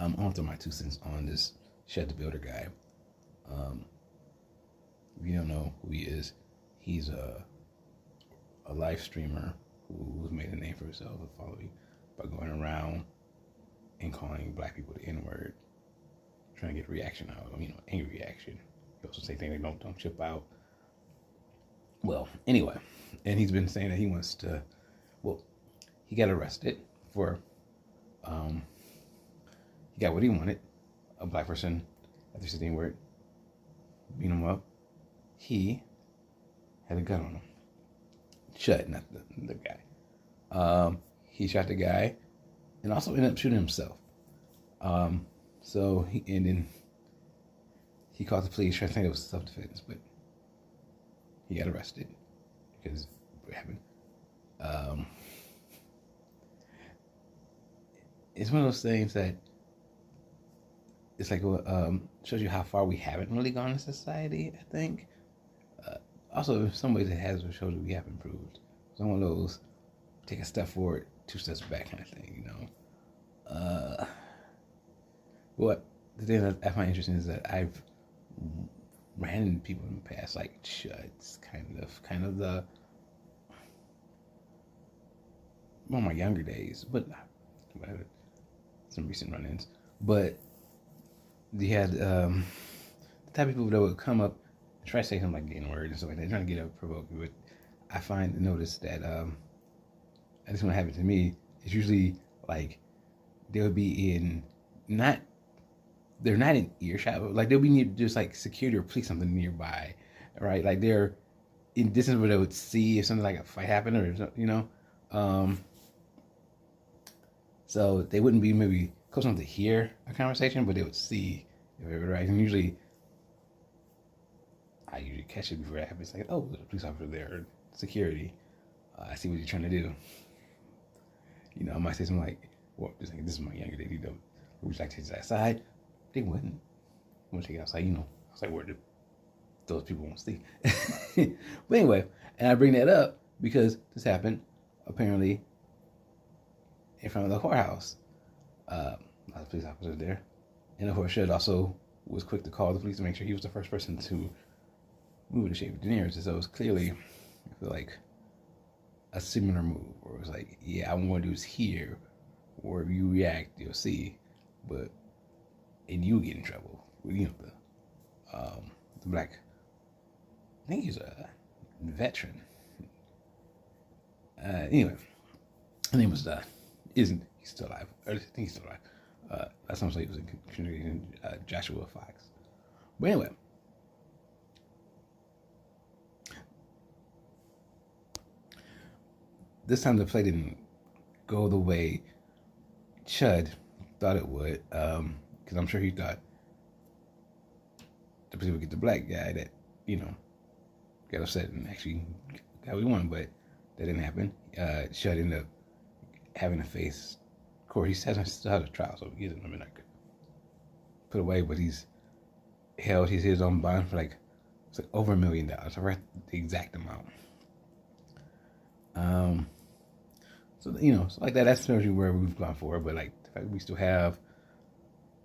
I'm on to my 2 cents on this Chud the Builder guy. If you don't know who he is, he's a live streamer who's made a name for himself, a following, by going around and calling black people the N-word, trying to get a reaction out of them, angry reaction. He also say things like don't chip out. Well, anyway, and he's been saying that he wants to, he got arrested for, he got what he wanted, a black person, after saying the N-word, beat him up. He had a gun on him. Chud, not the guy. He shot the guy and also ended up shooting himself. So then he called the police, trying to think it was self-defense, but he got arrested because what happened. It's one of those things that it's like shows you how far we haven't really gone in society, I think. Also, in some ways, it has shows that we have improved. Some of those take a step forward, 2 steps back kind of thing, What the thing that I find interesting is that I've ran into people in the past, like chuds, kind of the my younger days, but some recent run-ins. But they had the type of people that would come up and try to say something like the N-word and stuff like that, trying to get up provoking. But I notice that at least when it happened to me, it's usually like they would be they're not in earshot, but like they'll be near just like security or police something nearby, right? Like they're in distance where they would see if something like a fight happened or so they wouldn't be maybe close enough to hear a conversation, but they would see if it was right. And I usually catch it before it happens. It's like, oh, there's a police officer there, or security. I see what you're trying to do. I might say something like, well, this is my younger days, would you like to take this outside? They wouldn't. I'm gonna take it outside, outside where those people won't see. But anyway, and I bring that up because this happened apparently in front of the courthouse. A lot of police officers there. And of course, Chud also was quick to call the police to make sure he was the first person to move the shape of Daenerys. So it was clearly, I feel like, a similar move, where it was like, yeah, I'm going to do this here, or if you react, you'll see, and you get in trouble with, the black, I think he's a veteran. Anyway, his name was, he's still alive, or I think he's still alive. Last time I saw he was in Joshua Fox. But anyway, this time the play didn't go the way Chud thought it would, because I'm sure he thought the police would get the black guy that, got upset and actually got what he wanted, but that didn't happen. Chud ended up having to face court. He still has a trial, so he hasn't been like put away, but he's held his own bond for it's like over $1 million. I forgot the exact amount. So so like that. That's usually where we've gone forward. But like the fact we still have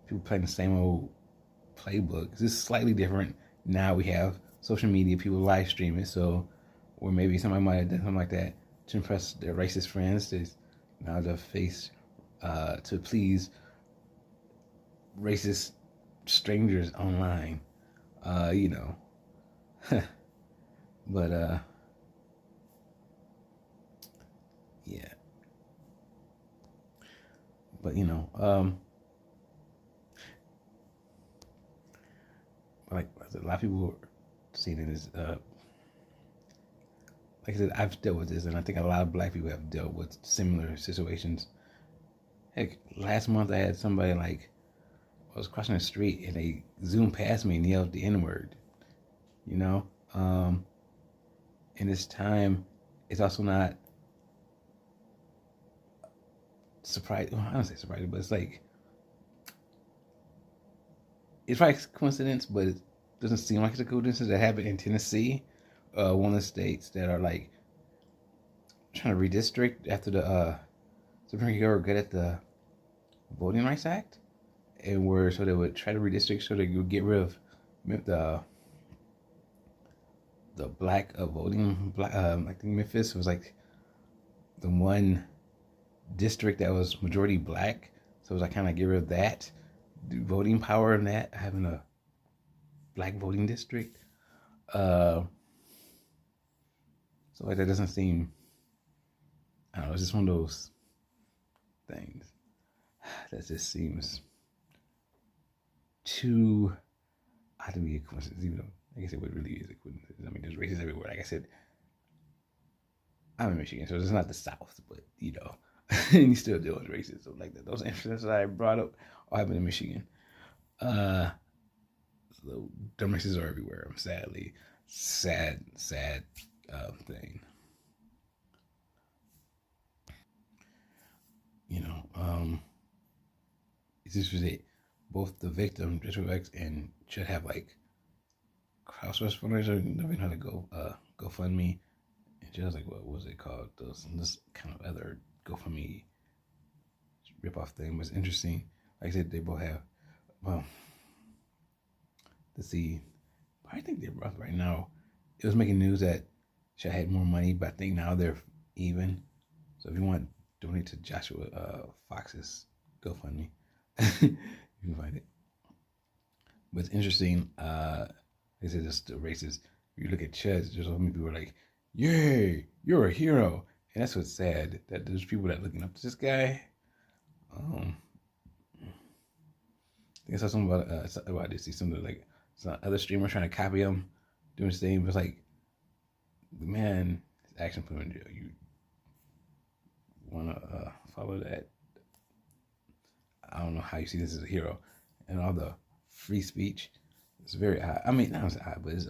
people playing the same old playbook. This is slightly different. Now we have social media, people live stream it. So, or maybe somebody might have done something like that to impress their racist friends. Now to face to please racist strangers online. But yeah. But like a lot of people seeing it as like I said, I've dealt with this, and I think a lot of black people have dealt with similar situations. Heck, last month I had somebody I was crossing the street and they zoomed past me and yelled the N-word. And this time, it's also not surprising. Well, I don't say surprising, but it's probably a coincidence, but it doesn't seem like it's a coincidence. That happened in Tennessee, one of the states that are trying to redistrict after the Supreme Court got at the Voting Rights Act, and were so they would try to redistrict so they would get rid of the black voting. Black, I think Memphis was like the one district that was majority black, so it was like kind of get rid of that voting power and that having a black voting district. So like that doesn't seem. I don't know. It's just one of those things that just seems too odd to be a coincidence, even though I guess it would really is a coincidence. I mean, there's races everywhere. Like I said, I'm in Michigan, so it's not the South, but you know, and you still deal with races. So like that, those incidents that I brought up all happen in Michigan. So dumb races are everywhere. Sadly, sad thing. You know, it's just that both the victim, District X, and Chud have like crowdsource fundraiser, knowing how to GoFundMe. And Chud was like, what was it called? This kind of other GoFundMe ripoff thing was interesting. Like I said, they both have, well, let's see, I think they're both right now. It was making news that Chud had more money, but I think now they're even. So if you want to donate to Joshua Fox's GoFundMe, you can find it. But it's interesting. They said this the races. You look at Chud, there's so many people who are like, "Yay, you're a hero," and that's what's sad. That there's people that are looking up to this guy. I think I saw something about I did see something like some other streamer trying to copy him, doing the same. But it's like, the man is actually put him in jail. You want to follow that? I don't know how you see this as a hero, and all the free speech. It's very odd. I mean, not odd, but it's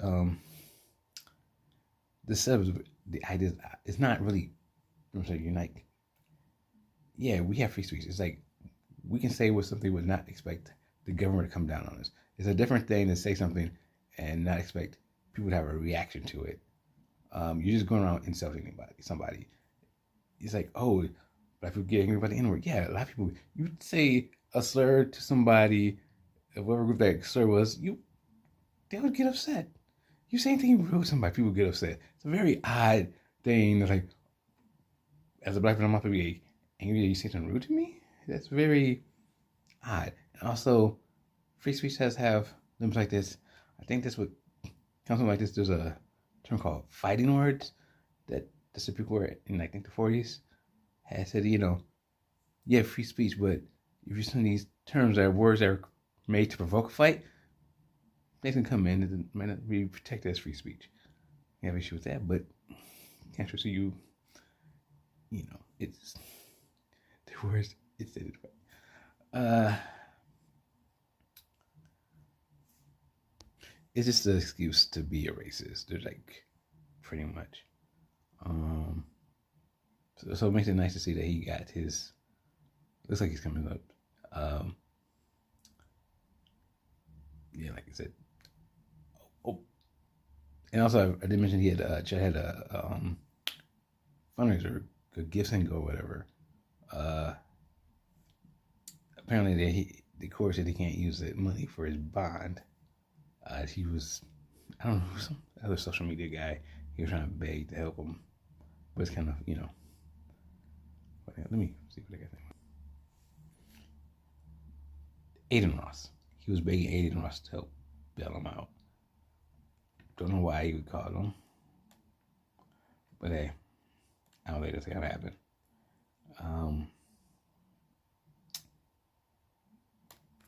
the subs. The idea it's not really. I'm saying you're like, yeah, we have free speech. It's like we can say what something would not expect the government to come down on us. It's a different thing to say something and not expect people to have a reaction to it. You're just going around insulting somebody. It's like, oh, black people get angry about the N-word. Yeah, a lot of people. You say a slur to somebody, whatever group that slur was, they would get upset. You say anything rude to somebody, people get upset. It's a very odd thing. Like, as a black person, I'm not going to be angry that you say something rude to me. That's very odd. And also, free speech does have limits like this. I think that's what comes like this. There's a term called fighting words that the people were in, I think, the 40s had said, you know, yeah, free speech, but if you're some of these terms that are words that are made to provoke a fight, they can come in and might not be protected as free speech. You have an issue with that, but can't see you know, it's the words it's said it. It's just an excuse to be a racist. They're like, pretty much. So it makes it nice to see that he got his. Looks like he's coming up. Yeah, like I said. Oh, and also I did mention he had Chud had a fundraiser, a gift and go or whatever. Apparently the court said he can't use that money for his bond. He was, I don't know, some other social media guy. He was trying to beg to help him, but it's kind of, you know. Let me see what I got there. Aiden Ross. He was begging Aiden Ross to help bail him out. Don't know why he would call him, but hey, I don't think that's gonna happen.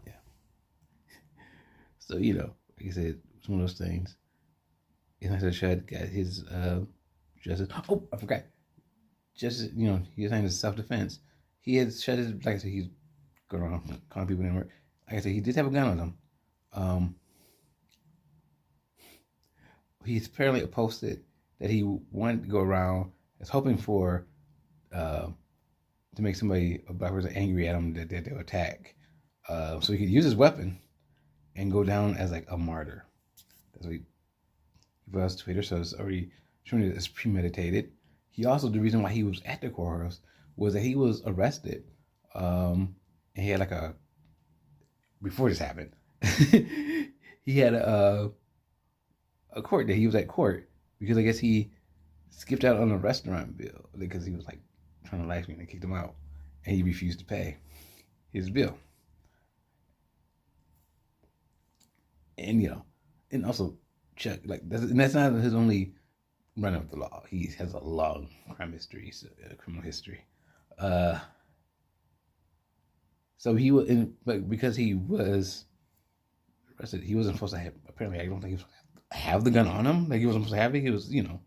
Yeah. So you know, like I said, it's one of those things. It's nice that Chud got his justice. Oh, I forgot. Just, you know, he was saying his self-defense. He had shut his, like I said, he's going around calling people in work. Like I said, he did have a gun on him. He's apparently posted that he wanted to go around as hoping for to make somebody, a black person, angry at him that they'll attack. So he could use his weapon and go down as like a martyr. That's what he put on Twitter, so it's already showing that it's premeditated. He also, the reason why he was at the courthouse was that he was arrested. And he had like a before this happened, he had a court day. He was at court because I guess he skipped out on a restaurant bill because he was like trying to live stream and they kicked him out, and he refused to pay his bill. And and also Chuck, like that's not his only run of the law. He has a long crime history, criminal history. So he was, but because he was arrested, he wasn't supposed to have. Apparently, I don't think he was supposed to have the gun on him. Like he wasn't supposed to have it. He was, one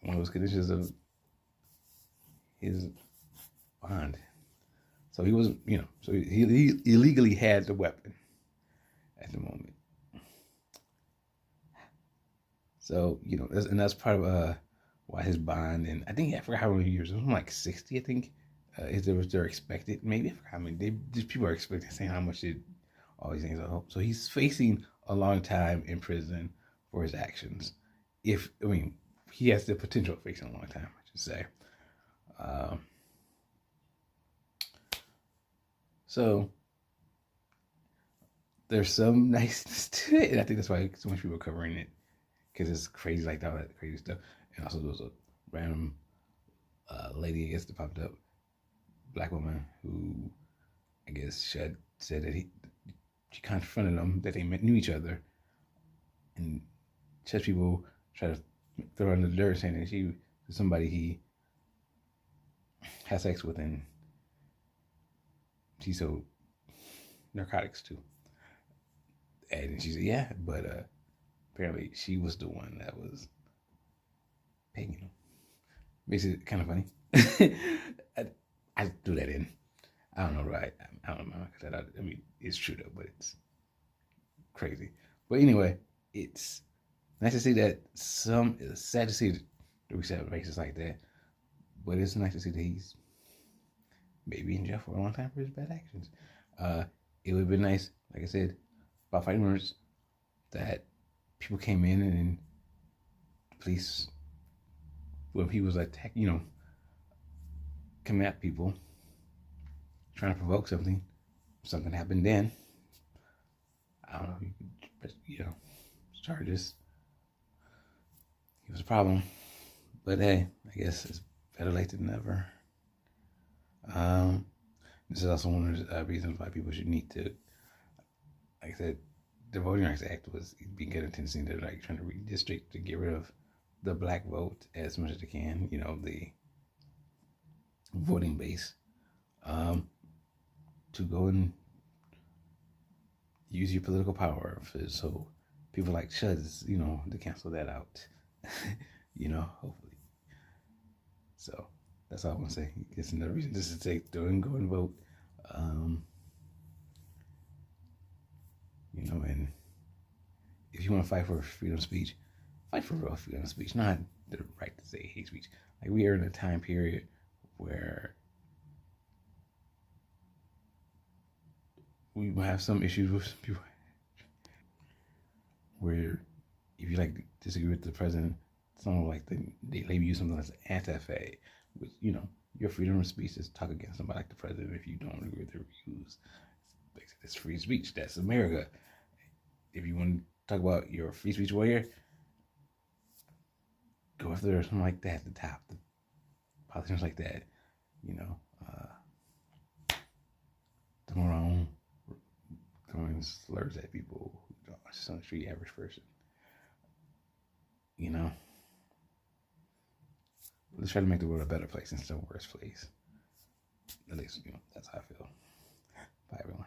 of those conditions of his bond. So he wasn't, so he illegally had the weapon at the moment. So, that's part of why his bond, and I think, I forgot how many years, it was like 60, I think, is they're expected. Maybe, I forgot how many, these people are expecting, saying how much all these things are. So he's facing a long time in prison for his actions. He has the potential of facing a long time, I should say. So there's some niceness to it, and I think that's why so much people are covering it, because it's crazy, like all that crazy stuff. And also there was a random lady, I guess, that popped up, black woman, who I guess said that she confronted them, that they knew each other, and church people try to throw her under the dirt, saying that she was somebody he had sex with, and she sold narcotics too. And she said, yeah, but apparently she was the one that was paying him. Makes it kind of funny. I threw that in. I don't know, right? I don't know. It's true though, but it's crazy. But anyway, it's nice to see that it's sad to see that we have races like that, but it's nice to see that he's maybe in jail for a long time for his bad actions. It would have been nice, like I said, about fighting words, that people came in and the police, when he was attacking, coming at people, trying to provoke something happened then. I don't know, you could, charges. He was a problem. But hey, I guess it's better late than never. This is also one of the reasons why people should need to, like I said, the Voting Rights Act was being good tendency to trying to redistrict to get rid of the black vote as much as they can, the voting base, to go and use your political power so people like Chud, to cancel that out, hopefully. So that's all I want to say. It's another reason just to go and vote. And if you want to fight for freedom of speech, fight for real freedom of speech, not the right to say hate speech. Like, we are in a time period where we have some issues with people where if you disagree with the president, someone they label you something as anti-fag, which your freedom of speech is talk against somebody like the president if you don't agree with their views. It's free speech. That's America. If you want to talk about your free speech warrior, go after something like that at the top, the politicians like that, throwing slurs at people, just on the street, average person. Let's try to make the world a better place instead of a worse place. At least, that's how I feel. Bye, everyone.